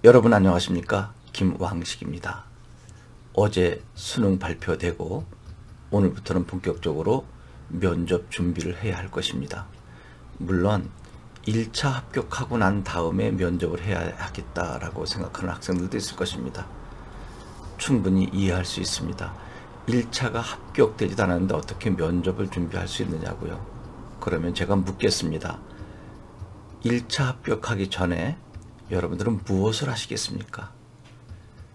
여러분 안녕하십니까? 김왕식입니다. 어제 수능 발표되고 오늘부터는 본격적으로 면접 준비를 해야 할 것입니다. 물론 1차 합격하고 난 다음에 면접을 해야 하겠다라고 생각하는 학생들도 있을 것입니다. 충분히 이해할 수 있습니다. 1차가 합격되지도 않았는데 어떻게 면접을 준비할 수 있느냐고요. 그러면 제가 묻겠습니다. 1차 합격하기 전에 여러분들은 무엇을 하시겠습니까?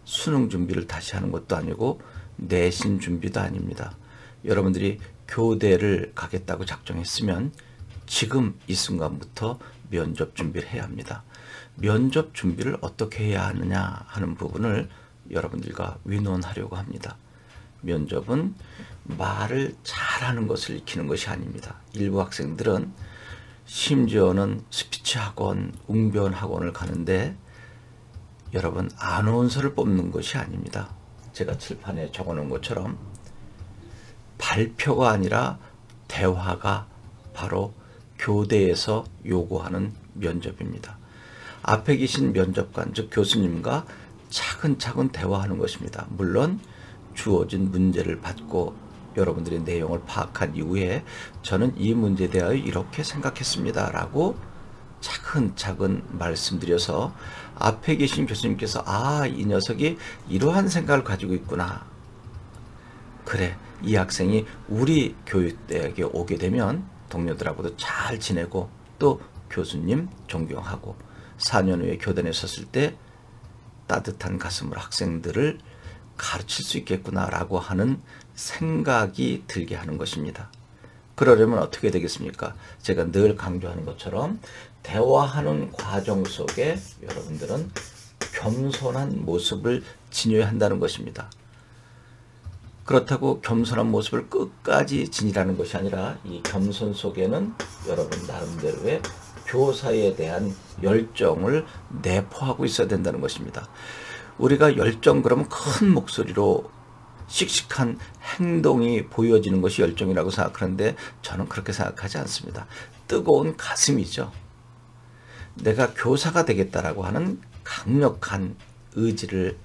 수능 준비를 다시 하는 것도 아니고 내신 준비도 아닙니다. 여러분들이 교대를 가겠다고 작정했으면 지금 이 순간부터 면접 준비를 해야 합니다. 면접 준비를 어떻게 해야 하느냐 하는 부분을 여러분들과 의논하려고 합니다. 면접은 말을 잘하는 것을 익히는 것이 아닙니다. 일부 학생들은 심지어는 스피치 학원, 웅변 학원을 가는데 여러분 아나운서를 뽑는 것이 아닙니다. 제가 칠판에 적어놓은 것처럼 발표가 아니라 대화가 바로 교대에서 요구하는 면접입니다. 앞에 계신 면접관, 즉 교수님과 차근차근 대화하는 것입니다. 물론 주어진 문제를 받고 여러분들의 내용을 파악한 이후에 저는 이 문제에 대하여 이렇게 생각했습니다 라고 차근차근 말씀드려서 앞에 계신 교수님께서 이 녀석이 이러한 생각을 가지고 있구나. 그래, 이 학생이 우리 교육대학에 오게 되면 동료들하고도 잘 지내고 또 교수님 존경하고 4년 후에 교단에 섰을 때 따뜻한 가슴으로 학생들을 가르칠 수 있겠구나라고 하는 생각이 들게 하는 것입니다. 그러려면 어떻게 되겠습니까? 제가 늘 강조하는 것처럼 대화하는 과정 속에 여러분들은 겸손한 모습을 지녀야 한다는 것입니다. 그렇다고 겸손한 모습을 끝까지 지니라는 것이 아니라 이 겸손 속에는 여러분 나름대로의 교사에 대한 열정을 내포하고 있어야 된다는 것입니다. 우리가 열정 그러면 큰 목소리로 씩씩한 행동이 보여지는 것이 열정이라고 생각하는데 저는 그렇게 생각하지 않습니다. 뜨거운 가슴이죠. 내가 교사가 되겠다라고 하는 강력한 의지를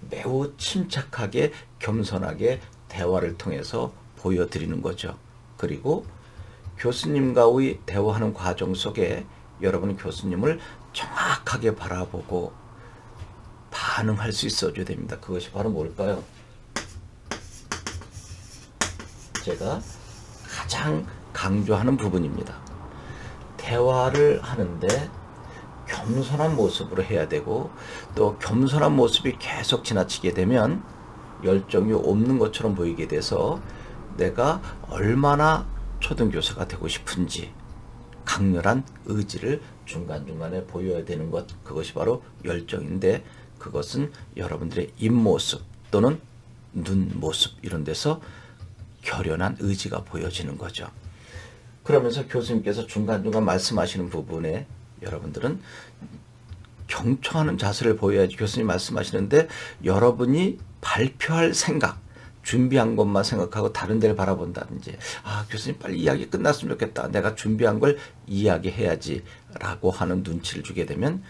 매우 침착하게 겸손하게 대화를 통해서 보여드리는 거죠. 그리고 교수님과의 대화하는 과정 속에 여러분 교수님을 정확하게 바라보고 반응할 수 있어줘야 됩니다. 그것이 바로 뭘까요? 제가 가장 강조하는 부분입니다. 대화를 하는데 겸손한 모습으로 해야 되고 또 겸손한 모습이 계속 지나치게 되면 열정이 없는 것처럼 보이게 돼서 내가 얼마나 초등교사가 되고 싶은지 강렬한 의지를 중간중간에 보여야 되는 것, 그것이 바로 열정인데 그것은 여러분들의 입모습 또는 눈모습 이런 데서 결연한 의지가 보여지는 거죠. 그러면서 교수님께서 중간중간 말씀하시는 부분에 여러분들은 경청하는 자세를 보여야지. 교수님 말씀하시는데 여러분이 발표할 생각, 준비한 것만 생각하고 다른 데를 바라본다든지 교수님 빨리 이야기 끝났으면 좋겠다. 내가 준비한 걸 이야기해야지 라고 하는 눈치를 주게 되면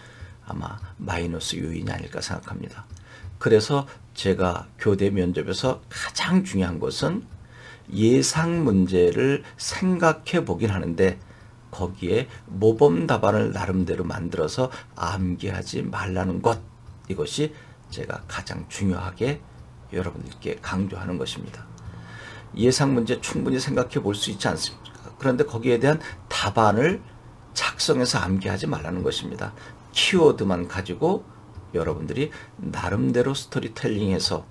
아마 마이너스 요인이 아닐까 생각합니다. 그래서 제가 교대 면접에서 가장 중요한 것은 예상 문제를 생각해 보긴 하는데 거기에 모범 답안을 나름대로 만들어서 암기하지 말라는 것, 이것이 제가 가장 중요하게 여러분들께 강조하는 것입니다. 예상 문제 충분히 생각해 볼 수 있지 않습니까? 그런데 거기에 대한 답안을 작성해서 암기하지 말라는 것입니다. 키워드만 가지고 여러분들이 나름대로 스토리텔링해서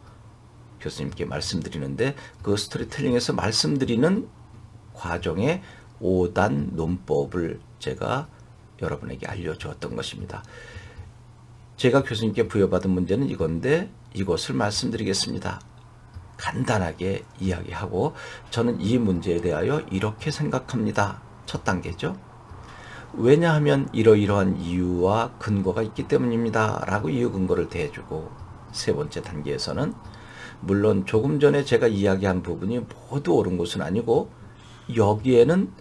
교수님께 말씀드리는데 그 스토리텔링에서 말씀드리는 과정에 5단 논법을 제가 여러분에게 알려주었던 것입니다. 제가 교수님께 부여받은 문제는 이건데 이것을 말씀드리겠습니다. 간단하게 이야기하고 저는 이 문제에 대하여 이렇게 생각합니다. 첫 단계죠. 왜냐하면 이러이러한 이유와 근거가 있기 때문입니다. 라고 이유 근거를 대주고 세 번째 단계에서는 물론 조금 전에 제가 이야기한 부분이 모두 옳은 것은 아니고 여기에는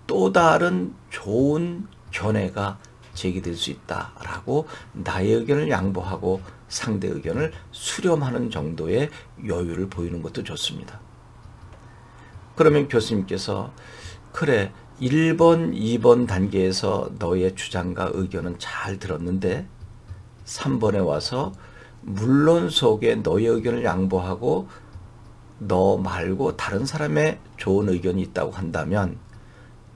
또 다른 좋은 견해가 제기될 수 있다라고 나의 의견을 양보하고 상대 의견을 수렴하는 정도의 여유를 보이는 것도 좋습니다. 그러면 교수님께서 그래 1번, 2번 단계에서 너의 주장과 의견은 잘 들었는데 3번에 와서 물론 속에 너의 의견을 양보하고 너 말고 다른 사람의 좋은 의견이 있다고 한다면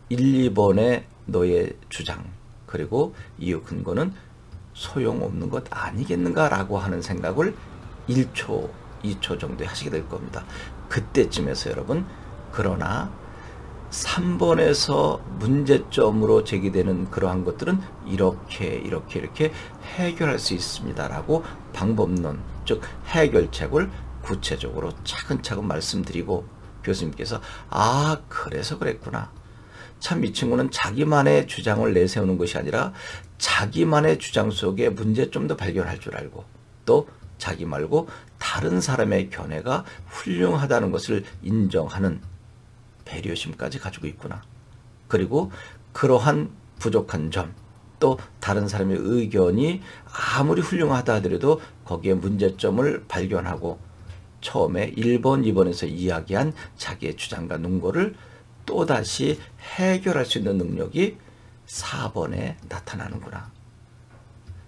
1, 2번의 너의 주장 그리고 이유 근거는 소용없는 것 아니겠는가라고 하는 생각을 1초, 2초 정도에 하시게 될 겁니다. 그때쯤에서 여러분 그러나 3번에서 문제점으로 제기되는 그러한 것들은 이렇게 해결할 수 있습니다라고 방법론, 즉 해결책을 구체적으로 차근차근 말씀드리고 교수님께서 아 그래서 그랬구나. 참 이 친구는 자기만의 주장을 내세우는 것이 아니라 자기만의 주장 속에 문제점도 발견할 줄 알고 또 자기 말고 다른 사람의 견해가 훌륭하다는 것을 인정하는 배려심까지 가지고 있구나. 그리고 그러한 부족한 점, 또 다른 사람의 의견이 아무리 훌륭하다 하더라도 거기에 문제점을 발견하고 처음에 1번, 2번에서 이야기한 자기의 주장과 논거를 또다시 해결할 수 있는 능력이 4번에 나타나는구나.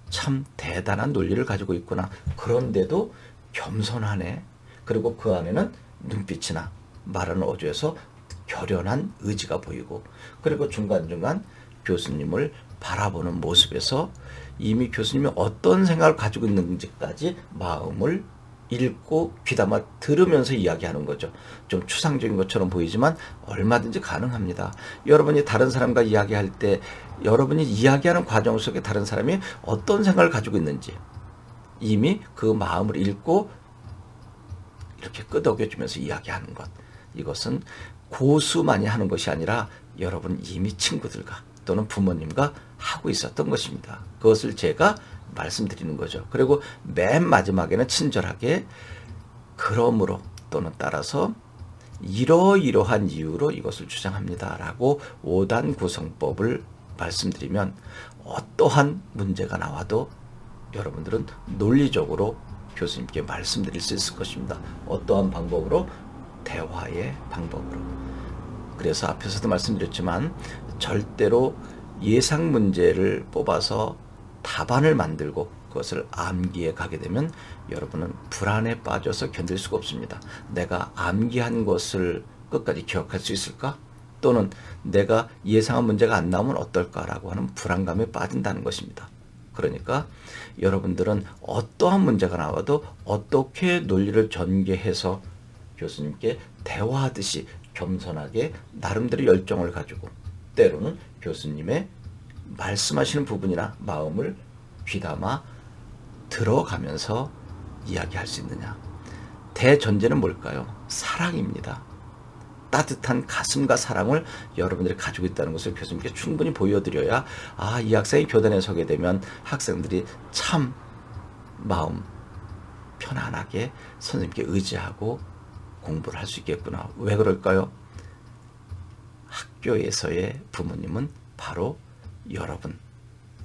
참 대단한 논리를 가지고 있구나. 그런데도 겸손하네. 그리고 그 안에는 눈빛이나 말하는 어조에서 결연한 의지가 보이고 그리고 중간중간 교수님을 바라보는 모습에서 이미 교수님이 어떤 생각을 가지고 있는지까지 마음을 읽고 귀담아 들으면서 이야기하는 거죠. 좀 추상적인 것처럼 보이지만 얼마든지 가능합니다. 여러분이 다른 사람과 이야기할 때 여러분이 이야기하는 과정 속에 다른 사람이 어떤 생각을 가지고 있는지 이미 그 마음을 읽고 이렇게 끄덕여주면서 이야기하는 것. 이것은 고수만이 하는 것이 아니라 여러분 이미 친구들과 또는 부모님과 하고 있었던 것입니다. 그것을 제가 말씀드리는 거죠. 그리고 맨 마지막에는 친절하게 그러므로 또는 따라서 이러이러한 이유로 이것을 주장합니다 라고 5단 구성법을 말씀드리면 어떠한 문제가 나와도 여러분들은 논리적으로 교수님께 말씀드릴 수 있을 것입니다. 어떠한 방법으로? 대화의 방법으로. 그래서 앞에서도 말씀드렸지만 절대로 예상 문제를 뽑아서 답안을 만들고 그것을 암기해 가게 되면 여러분은 불안에 빠져서 견딜 수가 없습니다. 내가 암기한 것을 끝까지 기억할 수 있을까? 또는 내가 예상한 문제가 안 나오면 어떨까라고 하는 불안감에 빠진다는 것입니다. 그러니까 여러분들은 어떠한 문제가 나와도 어떻게 논리를 전개해서 교수님께 대화하듯이 겸손하게 나름대로 열정을 가지고 때로는 교수님의 말씀하시는 부분이나 마음을 귀담아 들어가면서 이야기할 수 있느냐. 대전제는 뭘까요? 사랑입니다. 따뜻한 가슴과 사랑을 여러분들이 가지고 있다는 것을 교수님께 충분히 보여드려야 이 학생이 교단에 서게 되면 학생들이 참 마음 편안하게 선생님께 의지하고 공부를 할 수 있겠구나. 왜 그럴까요? 학교에서의 부모님은 바로 여러분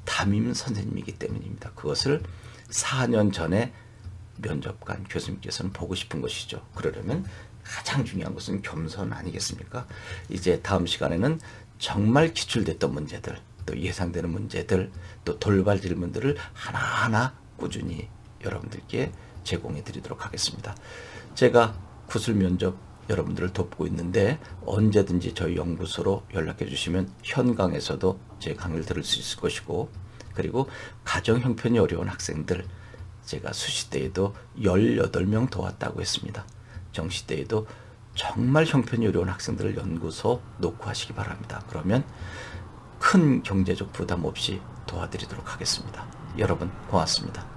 담임 선생님이기 때문입니다. 그것을 4년 전에 면접관 교수님께서는 보고 싶은 것이죠. 그러려면 가장 중요한 것은 겸손 아니겠습니까? 이제 다음 시간에는 정말 기출됐던 문제들, 또 예상되는 문제들, 또 돌발 질문들을 하나하나 꾸준히 여러분들께 제공해 드리도록 하겠습니다. 제가 구술 면접 여러분들을 돕고 있는데 언제든지 저희 연구소로 연락해 주시면 현강에서도 제 강의를 들을 수 있을 것이고, 그리고 가정 형편이 어려운 학생들 제가 수시 때에도 18명 도왔다고 했습니다. 정시 때에도 정말 형편이 어려운 학생들을 연구소 놓고 하시기 바랍니다. 그러면 큰 경제적 부담 없이 도와드리도록 하겠습니다. 여러분 고맙습니다.